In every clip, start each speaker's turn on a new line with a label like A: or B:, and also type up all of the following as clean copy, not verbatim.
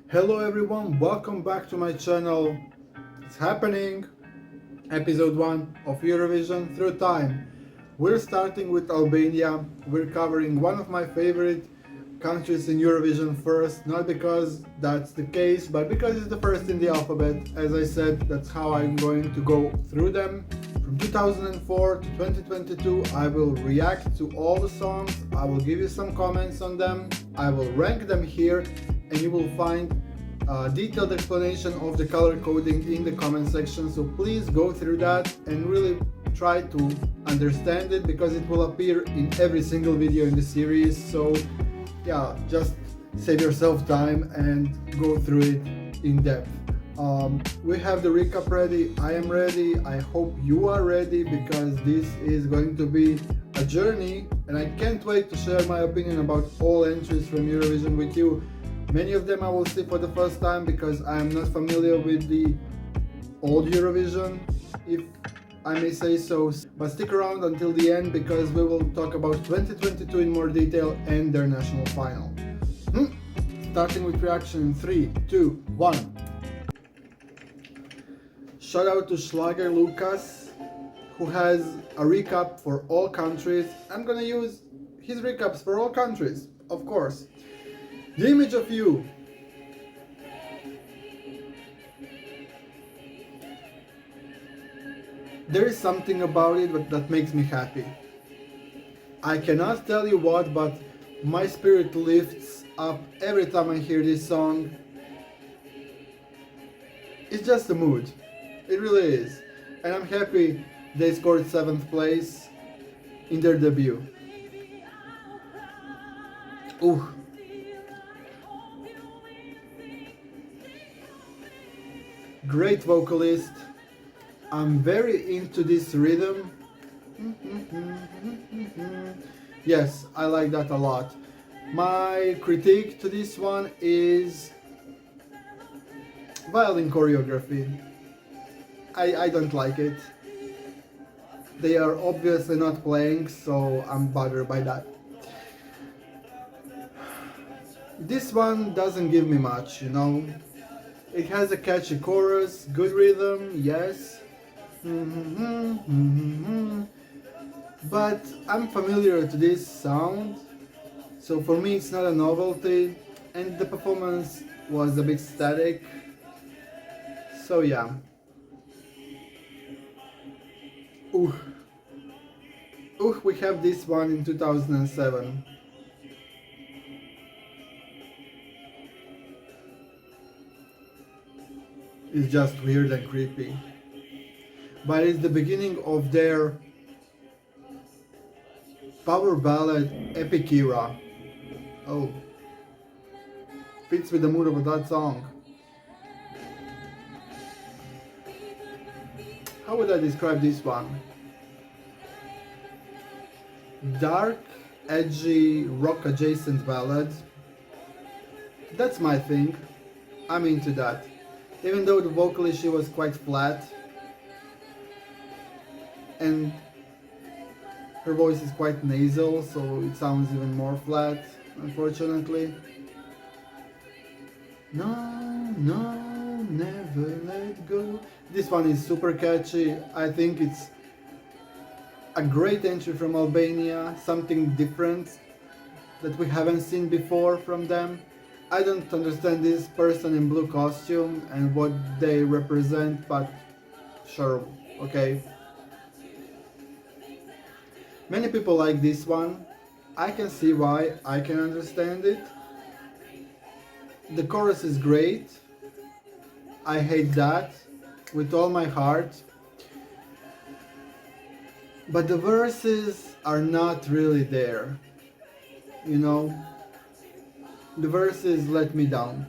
A: Hello everyone, welcome back to my channel. It's happening, episode 1 of Eurovision Through Time. We're starting with Albania. We're covering one of my favorite countries in Eurovision first, not because that's the case, but because it's the first in the alphabet. As I said, that's how I'm going to go through them. From 2004 to 2022, I will react to all the songs, I will give you some comments on them, I will rank them here, and you will find a detailed explanation of the color coding in the comment section. So please go through that and really try to understand it, because it will appear in every single video in the series. So yeah, just save yourself time and go through it in depth. We have the recap ready, I am ready, I hope you are ready, because this is going to be a journey and I can't wait to share my opinion about all entries from Eurovision with you. Many of them I will see for the first time because I am not familiar with the old Eurovision, if I may say so. But stick around until the end, because we will talk about 2022 in more detail and their national final. Starting with reaction in 3, 2, 1. Shout out to Schlager Lucas, who has a recap for all countries. I'm gonna use his recaps for all countries, of course. The image of you. There is something about it that makes me happy. I cannot tell you what, but my spirit lifts up every time I hear this song. It's just a mood. It really is. And I'm happy they scored 7th place in their debut. Ooh. Great vocalist. I'm very into this rhythm. Yes, I like that a lot. My critique to this one is violin choreography. I don't like it. They are obviously not playing, so I'm bothered by that. This one doesn't give me much, you know. It has a catchy chorus, good rhythm, yes. But I'm familiar to this sound, so for me it's not a novelty, and the performance was a bit static. So yeah. We have this one in 2007. It's just weird and creepy. But it's the beginning of their power ballad epic era. Oh, fits with the mood of that song. How would I describe this one? Dark, edgy, rock adjacent ballad. That's my thing. I'm into that. Even though the vocalist, she was quite flat, and her voice is quite nasal, so it sounds even more flat, unfortunately. No, no, never let go. This one is super catchy. I think it's a great entry from Albania, something different that we haven't seen before from them. I don't understand this person in blue costume and what they represent, but sure, okay. Many people like this one. I can see why, I can understand it. The chorus is great. I hate that with all my heart. But the verses are not really there. You know? The verses let me down.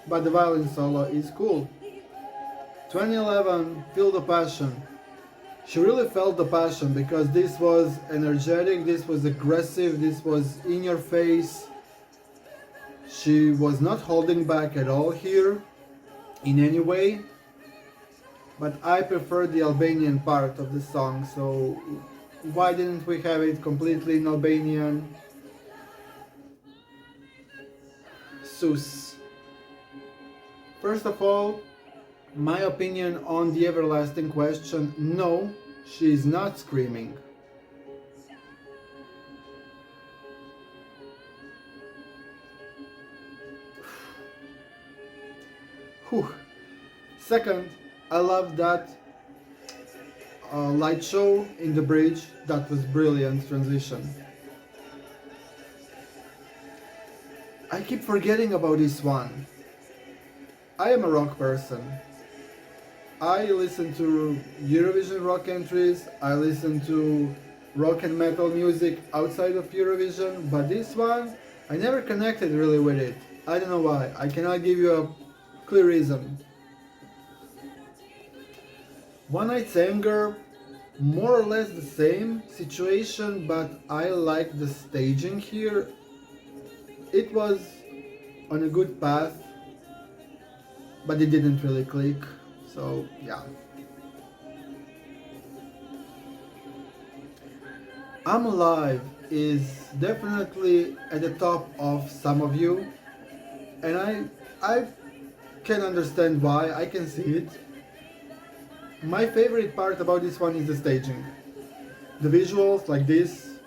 A: But the violin solo is cool. 2011, Feel the Passion. She really felt the passion, because this was energetic, this was aggressive, this was in your face. She was not holding back at all here, in any way. But I prefer the Albanian part of the song, so why didn't we have it completely in Albanian? Sus. First of all, my opinion on the everlasting question: no, she is not screaming. Whew. Second, I love that light show in the bridge. That was brilliant transition. I keep forgetting about this one. I am a rock person. I listen to Eurovision rock entries, I listen to rock and metal music outside of Eurovision, but this one, I never connected really with it. I don't know why. I cannot give you a clear reason. One Night's Anger, more or less the same situation, but I like the staging here. It was on a good path, but it didn't really click, so yeah. I'm Alive is definitely at the top of some of you, and I can understand why. I can see it. My favorite part about this one is the staging. The visuals like this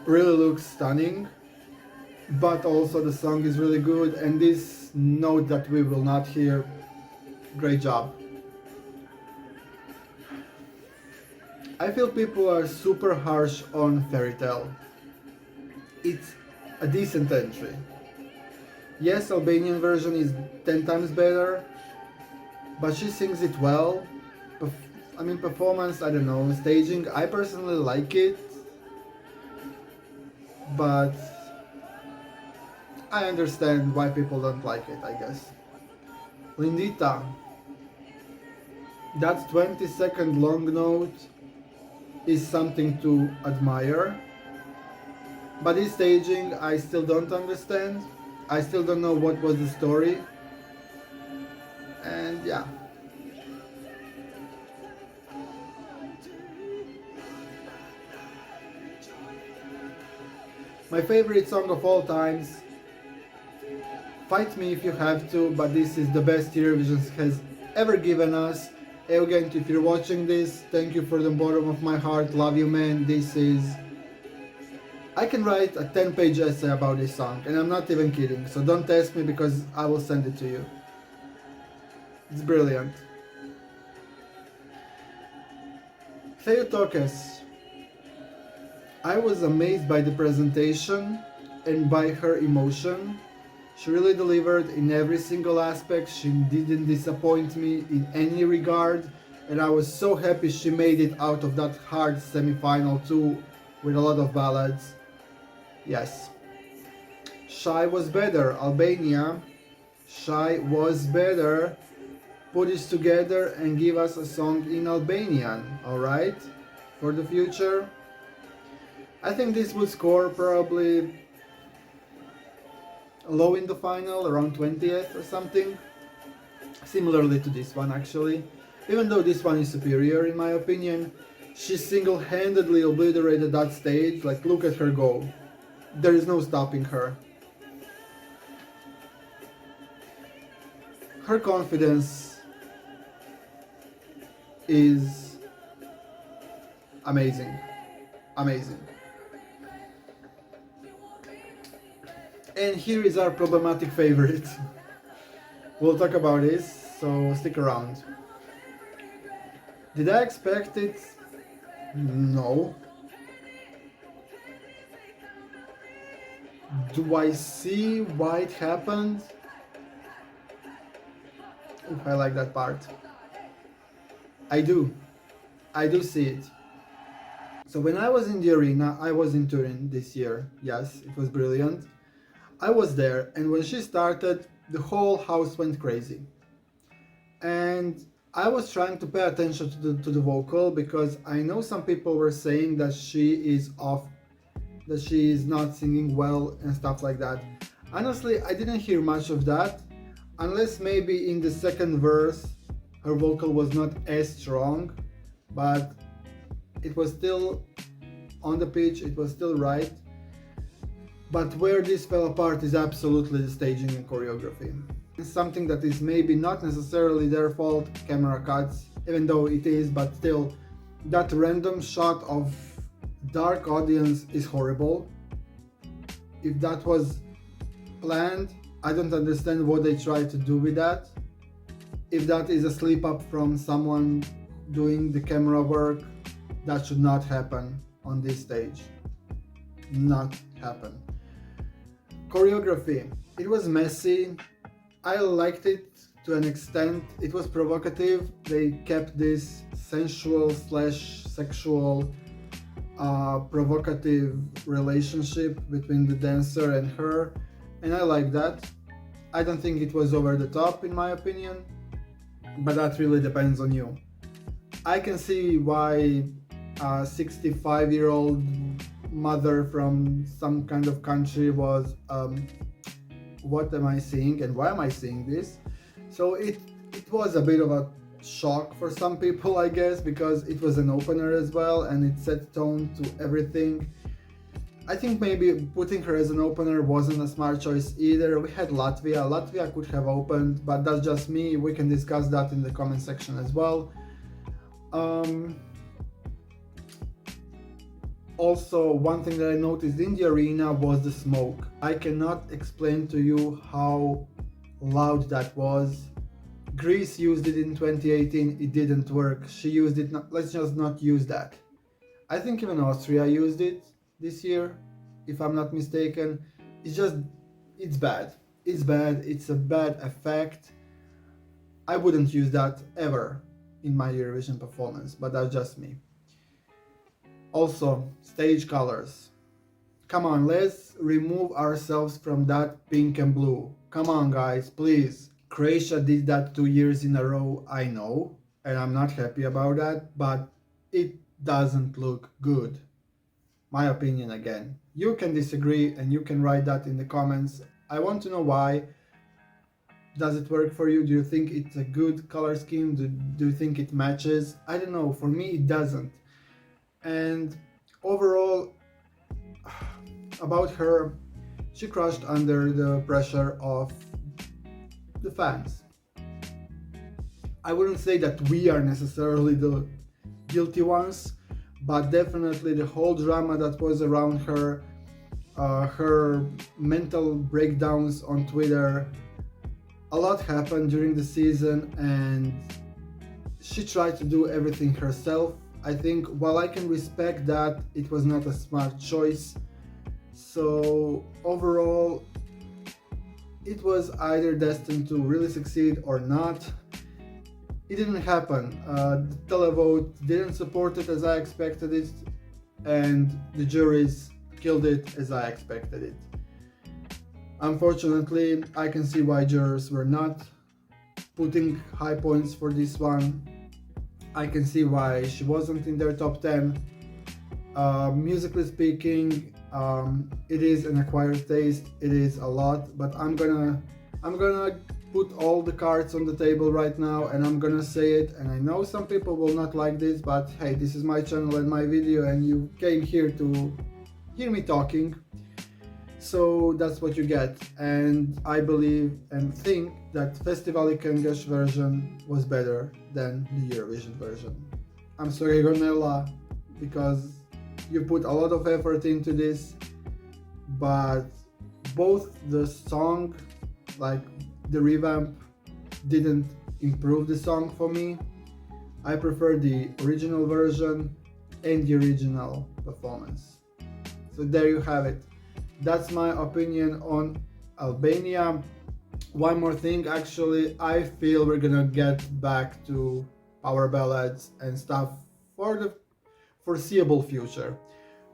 A: really look stunning, but also the song is really good, and this note that we will not hear, great job. I feel people are super harsh on Fairy Tale. It's a decent entry. Yes, Albanian version is 10 times better, but she sings it well. Performance, I don't know. Staging, I personally like it, but I understand why people don't like it, I guess. Lindita, that 20-second long note is something to admire, but this staging I still don't understand. I still don't know what was the story, and yeah. My favorite song of all times, fight me if you have to, but this is the best Eurovision has ever given us. Eugen, if you're watching this, thank you from the bottom of my heart, love you man. This is... I can write a 10-page essay about this song, and I'm not even kidding, so don't test me because I will send it to you. It's brilliant. Theotokes. I was amazed by the presentation and by her emotion. She really delivered in every single aspect. She didn't disappoint me in any regard, and I was so happy she made it out of that hard semi-final too, with a lot of ballads. Yes. Shy was better. Albania. Shy was better. Put this together and give us a song in Albanian, alright? For the future. I think this would score probably low in the final, around 20th or something. Similarly to this one actually. Even though this one is superior in my opinion, she single-handedly obliterated that stage. Like, look at her go. There is no stopping her. Her confidence is amazing. Amazing. And here is our problematic favorite. We'll talk about this, so stick around. Did I expect it? No. Do I see why it happened? Ooh, I like that part. I do see it. So when I was in the arena, I was in Turin this year. Yes, it was brilliant. I was there, and when she started, the whole house went crazy. And I was trying to pay attention to the vocal, because I know some people were saying that she is off, that she is not singing well and stuff like that. Honestly, I didn't hear much of that, unless maybe in the second verse her vocal was not as strong, but it was still on the pitch, it was still right. But where this fell apart is absolutely the staging and choreography. It's something that is maybe not necessarily their fault, camera cuts, even though it is, but still, that random shot of dark audience is horrible. If that was planned, I don't understand what they try to do with that. If that is a slip up from someone doing the camera work, that should not happen on this stage. Not happen. Choreography. It was messy. I liked it to an extent. It was provocative. They kept this sensual slash sexual provocative relationship between the dancer and her, and I like that. I don't think it was over the top in my opinion, but that really depends on you. I can see why a 65-year-old mother from some kind of country was what am I seeing and why am I seeing this? So it was a bit of a shock for some people, I guess, because it was an opener as well and it set tone to everything. I think maybe putting her as an opener wasn't a smart choice either. We had Latvia. Latvia could have opened, but that's just me. We can discuss that in the comment section as well. Also, one thing that I noticed in the arena was the smoke. I cannot explain to you how loud that was. Greece used it in 2018, it didn't work. She used it, let's just not use that. I think even Austria used it this year, if I'm not mistaken. It's bad. It's bad, it's a bad effect. I wouldn't use that ever in my Eurovision performance, but that's just me. Also, stage colors. Come on, let's remove ourselves from that pink and blue. Come on guys, please. Croatia did that 2 years in a row, I know, and I'm not happy about that, but it doesn't look good. My opinion again. You can disagree and you can write that in the comments. I want to know why. Does it work for you? Do you think it's a good color scheme? Do you think it matches? I don't know, for me it doesn't. And overall, about her, she crushed under the pressure of the fans. I wouldn't say that we are necessarily the guilty ones, but definitely the whole drama that was around her, her mental breakdowns on Twitter, a lot happened during the season and she tried to do everything herself. I think while I can respect that, it was not a smart choice. So overall, it was either destined to really succeed or not. It didn't happen. The televote didn't support it as I expected it, and the juries killed it as I expected it. Unfortunately, I can see why jurors were not putting high points for this one. I can see why she wasn't in their top 10. Musically speaking, it is an acquired taste, it is a lot, but I'm gonna put all the cards on the table right now and I'm gonna say it, and I know some people will not like this, but hey, this is my channel and my video and you came here to hear me talking, so that's what you get. And I believe and think that Festivali Këngësh version was better than the Eurovision version. I'm sorry Gonella, because you put a lot of effort into this, but both the song, like the revamp, didn't improve the song for me. I prefer the original version and the original performance. So there you have it. That's my opinion on Albania. One more thing, actually, I feel we're gonna get back to power ballads and stuff for the foreseeable future.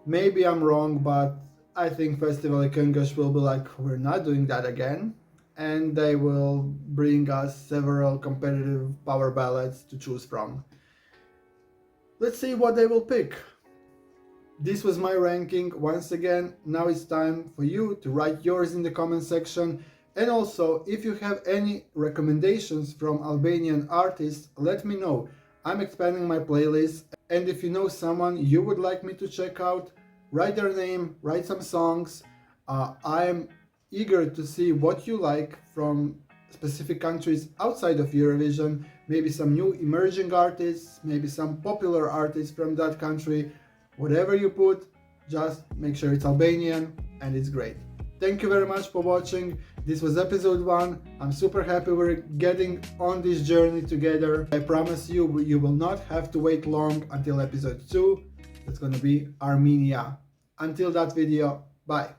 A: Maybe I'm wrong, but I think Festivali Këngësh will be like, we're not doing that again, and they will bring us several competitive power ballads to choose from. Let's see what they will pick. This was my ranking once again. Now it's time for you to write yours in the comment section, and also if you have any recommendations from Albanian artists, let me know. I'm expanding my playlist, and if you know someone you would like me to check out, write their name, write some songs, I'm eager to see what you like from specific countries outside of Eurovision, maybe some new emerging artists, maybe some popular artists from that country. Whatever you put, just make sure it's Albanian and it's great. Thank you very much for watching. This was episode 1. I'm super happy we're getting on this journey together. I promise you, you will not have to wait long until episode 2. That's gonna be Armenia. Until that video, bye.